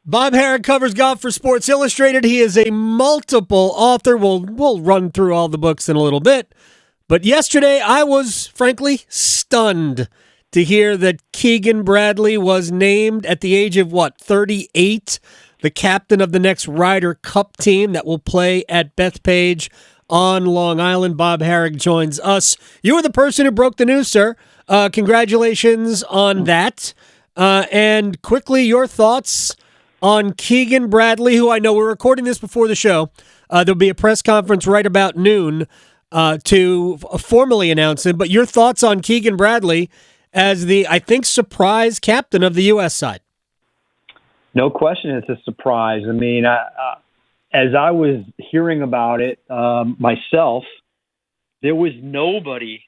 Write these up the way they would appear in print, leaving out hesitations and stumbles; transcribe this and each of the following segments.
Bob Harig covers golf for Sports Illustrated. He is a multiple author. We'll run through all the books in a little bit. But yesterday, I was, frankly, stunned to hear that Keegan Bradley was named at the age of, 38, the captain of the next Ryder Cup team that will play at Bethpage on Long Island. Bob Harig joins us. You were the person who broke the news, sir. Congratulations on that. And quickly, your thoughts on Keegan Bradley, who I know we're recording this before the show. There'll be a press conference right about noon to formally announce him. But your thoughts on Keegan Bradley as the, I think, surprise captain of the U.S. side? No question it's a surprise. I mean, as I was hearing about it myself, there was nobody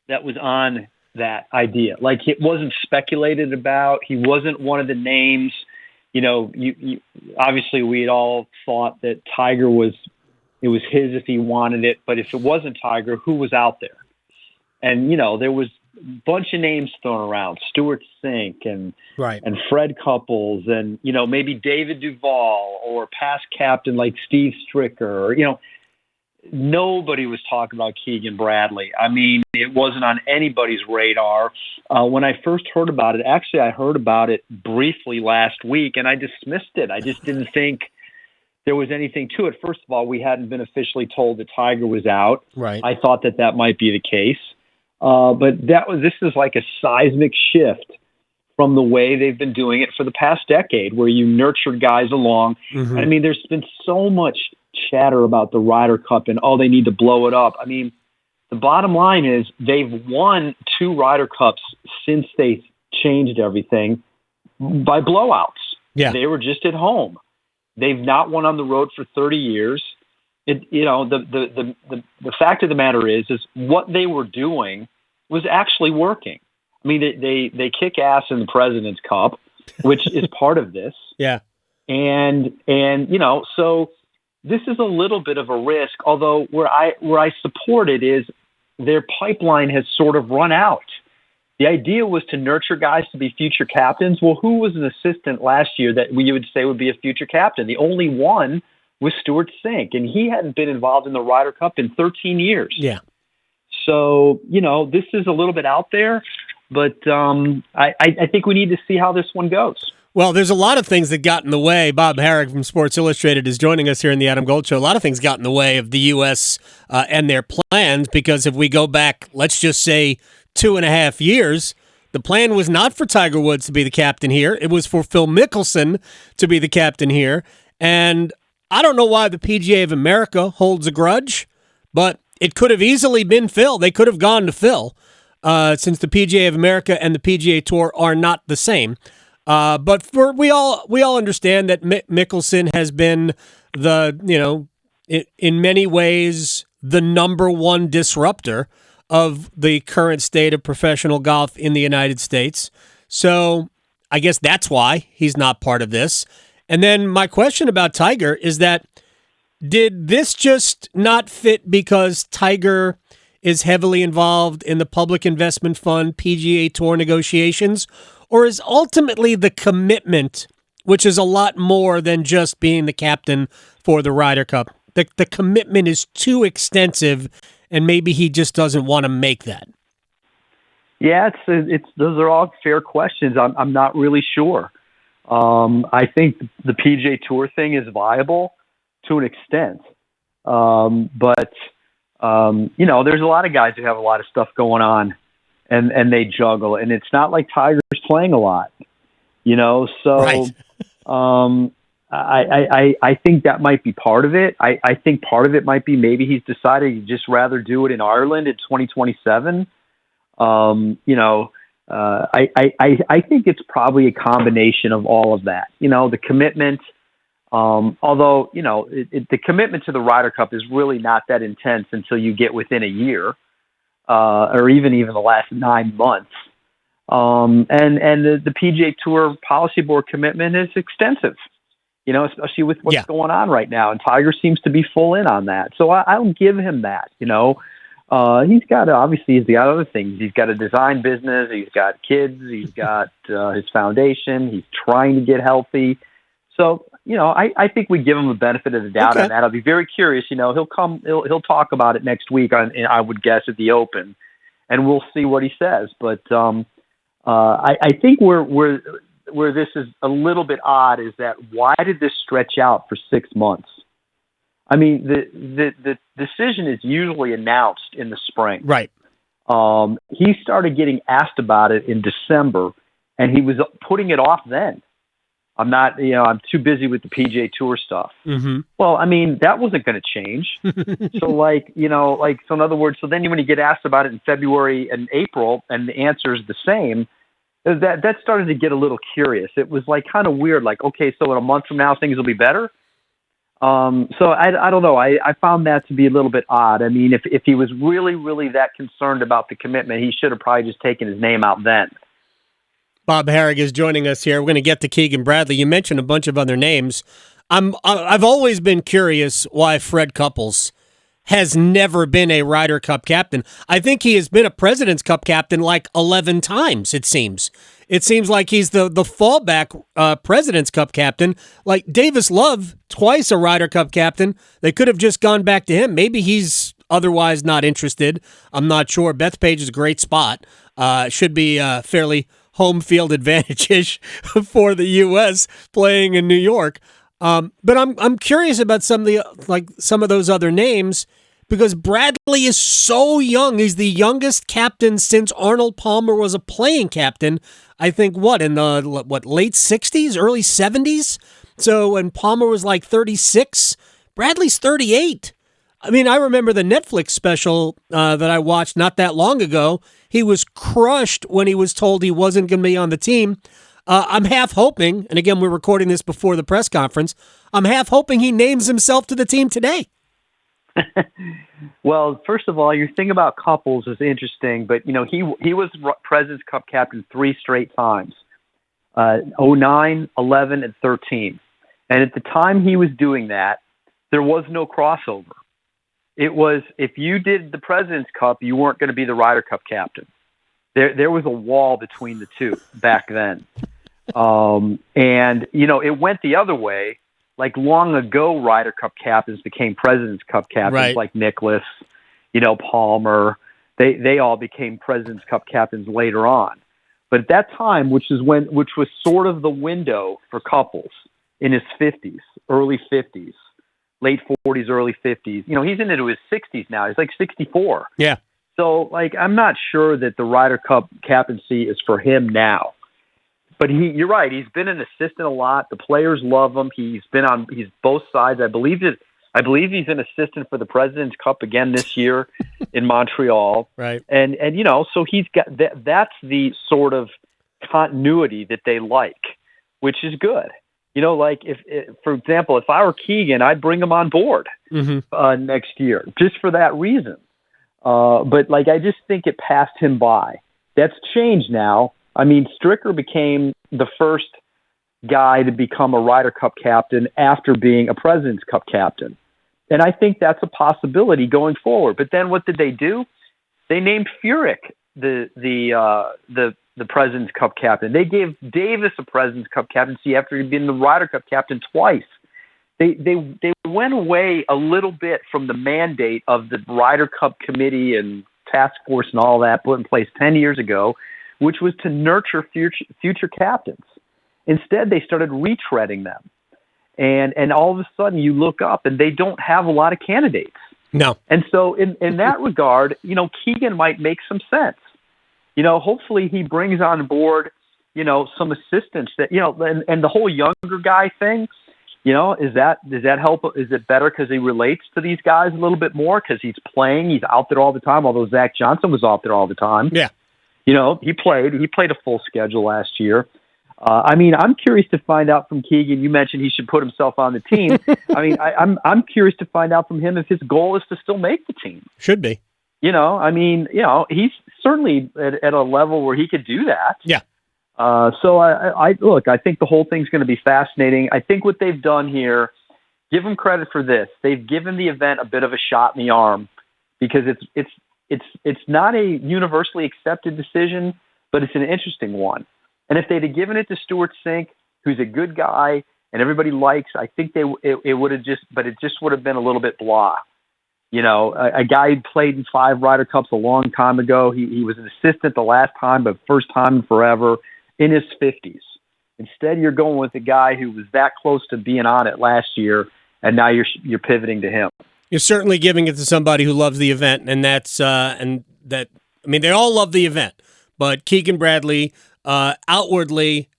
that was on that idea. Like, it wasn't speculated about. He wasn't one of the names. You know, you obviously we had all thought that Tiger it was his if he wanted it. But if it wasn't Tiger, who was out there? And, you know, there was a bunch of names thrown around, Stuart Sink and Fred Couples and, you know, maybe David Duval or past captain like Steve Stricker, or, you know, nobody was talking about Keegan Bradley. I mean, it wasn't on anybody's radar. When I first heard about it, actually, I heard about it briefly last week, and I dismissed it. I just didn't think there was anything to it. First of all, we hadn't been officially told that Tiger was out. Right. I thought that might be the case. But this is like a seismic shift from the way they've been doing it for the past decade, where you nurtured guys along. Mm-hmm. I mean, there's been so much chatter about the Ryder Cup and, they need to blow it up. I mean, the bottom line is they've won 2 Ryder Cups since they changed everything by blowouts. Yeah. They were just at home. They've not won on the road for 30 years. The fact of the matter is what they were doing was actually working. I mean, they kick ass in the President's Cup, which is part of this. Yeah. And you know, so this is a little bit of a risk, although where I support it is their pipeline has sort of run out. The idea was to nurture guys to be future captains. Well, who was an assistant last year that you would say would be a future captain? The only one was Stuart Sink, and he hadn't been involved in the Ryder Cup in 13 years. Yeah. So, you know, this is a little bit out there, but I think we need to see how this one goes. Well, there's a lot of things that got in the way. Bob Harig from Sports Illustrated is joining us here in the Adam Gold Show. A lot of things got in the way of the U.S. And their plans, because if we go back, let's just say 2.5 years, the plan was not for Tiger Woods to be the captain here. It was for Phil Mickelson to be the captain here. And I don't know why the PGA of America holds a grudge, but it could have easily been Phil. They could have gone to Phil, since the PGA of America and the PGA Tour are not the same. But we all understand that Mickelson has been in many ways the number one disruptor of the current state of professional golf in the United States. So I guess that's why he's not part of this. And then my question about Tiger is that, did this just not fit because Tiger is heavily involved in the public investment fund PGA Tour negotiations? Or is ultimately the commitment, which is a lot more than just being the captain for the Ryder Cup, the commitment is too extensive, and maybe he just doesn't want to make that? Yeah, those are all fair questions. I'm not really sure. I think the PGA Tour thing is viable to an extent. But you know, there's a lot of guys who have a lot of stuff going on, and they juggle. And it's not like Tiger's playing a lot, you know? So right. I think that might be part of it. I think part of it might be maybe he's decided he'd just rather do it in Ireland in 2027. You know, I think it's probably a combination of all of that. You know, the commitment, although, you know, the commitment to the Ryder Cup is really not that intense until you get within a year, or even the last 9 months. And the PGA Tour Policy Board commitment is extensive, you know, especially with what's going on right now. And Tiger seems to be full in on that. So I'll give him that, you know. He's got other things. He's got a design business. He's got kids. He's got his foundation. He's trying to get healthy. So, I think we give him the benefit of the doubt Okay. on that. I'll be very curious. He'll talk about it next week I would guess at the Open, and we'll see what he says. But I think where this is a little bit odd is that why did this stretch out for 6 months? I mean, the decision is usually announced in the spring. Right. He started getting asked about it in December, and he was putting it off then. I'm too busy with the PGA Tour stuff. Mm-hmm. Well, I mean, that wasn't going to change. So in other words, so then when you get asked about it in February and April, and the answer is the same, that started to get a little curious. It was like kind of weird. Like, okay, so in a month from now, things will be better. So I don't know. I found that to be a little bit odd. I mean, if he was really, really that concerned about the commitment, he should have probably just taken his name out then. Bob Harig is joining us here. We're going to get to Keegan Bradley. You mentioned a bunch of other names. I've always been curious why Fred Couples has never been a Ryder Cup captain. I think he has been a President's Cup captain like 11 times, it seems. It seems like he's the fallback President's Cup captain. Like Davis Love, twice a Ryder Cup captain. They could have just gone back to him. Maybe he's otherwise not interested. I'm not sure. Bethpage is a great spot. Should be fairly home field advantage-ish for the U.S. playing in New York. But I'm curious about some of those other names because Bradley is so young. He's the youngest captain since Arnold Palmer was a playing captain. I think in the late 60s, early 70s. So when Palmer was like 36, Bradley's 38. I mean, I remember the Netflix special that I watched not that long ago. He was crushed when he was told he wasn't going to be on the team. I'm half hoping, and again, we're recording this before the press conference, I'm half hoping he names himself to the team today. Well, first of all, your thing about Couples is interesting, but, he was President's Cup captain 3 straight times, 09, 11, and 13. And at the time he was doing that, there was no crossover. It was, if you did the President's Cup, you weren't going to be the Ryder Cup captain. There was a wall between the two back then. And, it went the other way. Like long ago, Ryder Cup captains became President's Cup captains, right, like Nicklaus, Palmer. They all became President's Cup captains later on. But at that time, which was sort of the window for Couples in his 50s, early 50s, late 40s, early 50s. He's into his 60s now. He's like 64. Yeah. So, I'm not sure that the Ryder Cup captaincy is for him now. But you're right. He's been an assistant a lot. The players love him. He's both sides. I believe he's an assistant for the President's Cup again this year in Montreal. Right. And so he's got that's the sort of continuity that they like, which is good. If for example, if I were Keegan, I'd bring him on board next year just for that reason. But I just think it passed him by. That's changed now. I mean, Stricker became the first guy to become a Ryder Cup captain after being a President's Cup captain. And I think that's a possibility going forward. But then what did they do? They named Furyk the President's Cup captain. They gave Davis a President's Cup captaincy after he'd been the Ryder Cup captain twice. They went away a little bit from the mandate of the Ryder Cup committee and task force and all that put in place 10 years ago, which was to nurture future captains. Instead, they started retreading them. And all of a sudden you look up and they don't have a lot of candidates. No. And so in that regard, Keegan might make some sense. Hopefully he brings on board, some assistants that, and the whole younger guy thing, does that help? Is it better because he relates to these guys a little bit more because he's playing, he's out there all the time, although Zach Johnson was out there all the time. Yeah. He played a full schedule last year. I'm curious to find out from Keegan. You mentioned he should put himself on the team. I'm curious to find out from him if his goal is to still make the team. Should be. He's certainly at a level where he could do that. Yeah. So I think the whole thing's going to be fascinating. I think what they've done here, give them credit for this. They've given the event a bit of a shot in the arm because it's not a universally accepted decision, but it's an interesting one. And if they'd have given it to Stuart Sink, who's a good guy, and everybody likes. I think it would have but it just would have been a little bit blah. You know, a guy who played in 5 Ryder Cups a long time ago. He was an assistant the last time, but first time in forever, in his 50s. Instead, you're going with a guy who was that close to being on it last year, and now you're pivoting to him. You're certainly giving it to somebody who loves the event, and I mean, they all love the event, but Keegan Bradley outwardly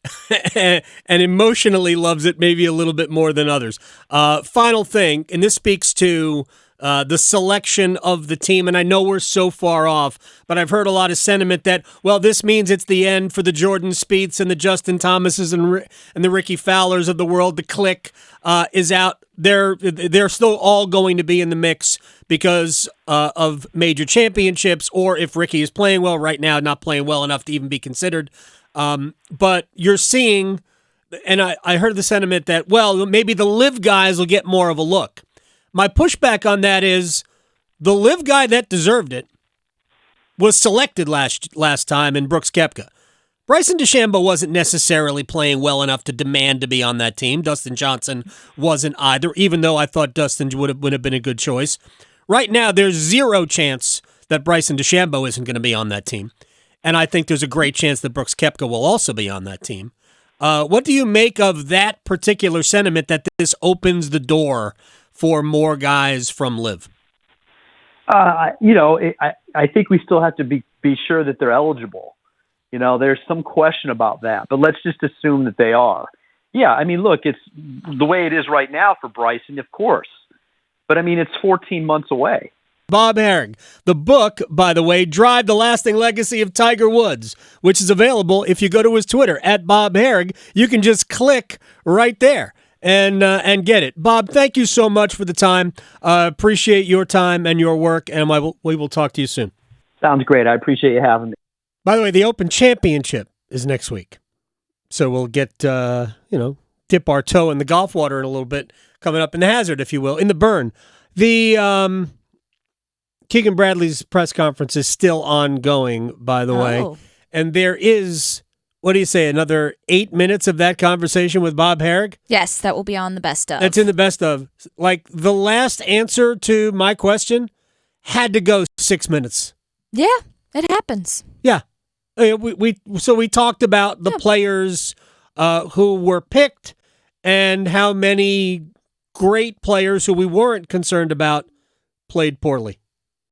and emotionally loves it maybe a little bit more than others. Final thing, and this speaks to the selection of the team, and I know we're so far off, but I've heard a lot of sentiment that, well, this means it's the end for the Jordan Spieths and the Justin Thomases and the Ricky Fowlers of the world. The clique is out. They're still all going to be in the mix because of major championships, or if Ricky is playing well right now, not playing well enough to even be considered. But you're seeing, and I heard the sentiment that, well, maybe the LIV guys will get more of a look. My pushback on that is the LIV guy that deserved it was selected last time in Brooks Koepka. Bryson DeChambeau wasn't necessarily playing well enough to demand to be on that team. Dustin Johnson wasn't either, even though I thought Dustin would have been a good choice. Right now, there's zero chance that Bryson DeChambeau isn't going to be on that team. And I think there's a great chance that Brooks Koepka will also be on that team. What do you make of that particular sentiment that this opens the door for more guys from LIV? I think we still have to be sure that they're eligible. You know, there's some question about that, but let's just assume that they are. Yeah, I mean, look, it's the way it is right now for Bryson, of course. But, I mean, it's 14 months away. Bob Harig. The book, by the way, Drive the Lasting Legacy of Tiger Woods, which is available if you go to his Twitter, @BobHarig. You can just click right there and get it. Bob, thank you so much for the time. Appreciate your time and your work, and we will talk to you soon. Sounds great. I appreciate you having me. By the way, the Open Championship is next week. So we'll get, dip our toe in the golf water in a little bit, coming up in the hazard, if you will, in the burn. The Keegan Bradley's press conference is still ongoing, by the way. And there is, what do you say, another 8 minutes of that conversation with Bob Harig? Yes, that will be on the best of. That's in the best of. Like, the last answer to my question had to go 6 minutes. Yeah, it happens. Yeah. We talked about the players who were picked and how many great players who we weren't concerned about played poorly.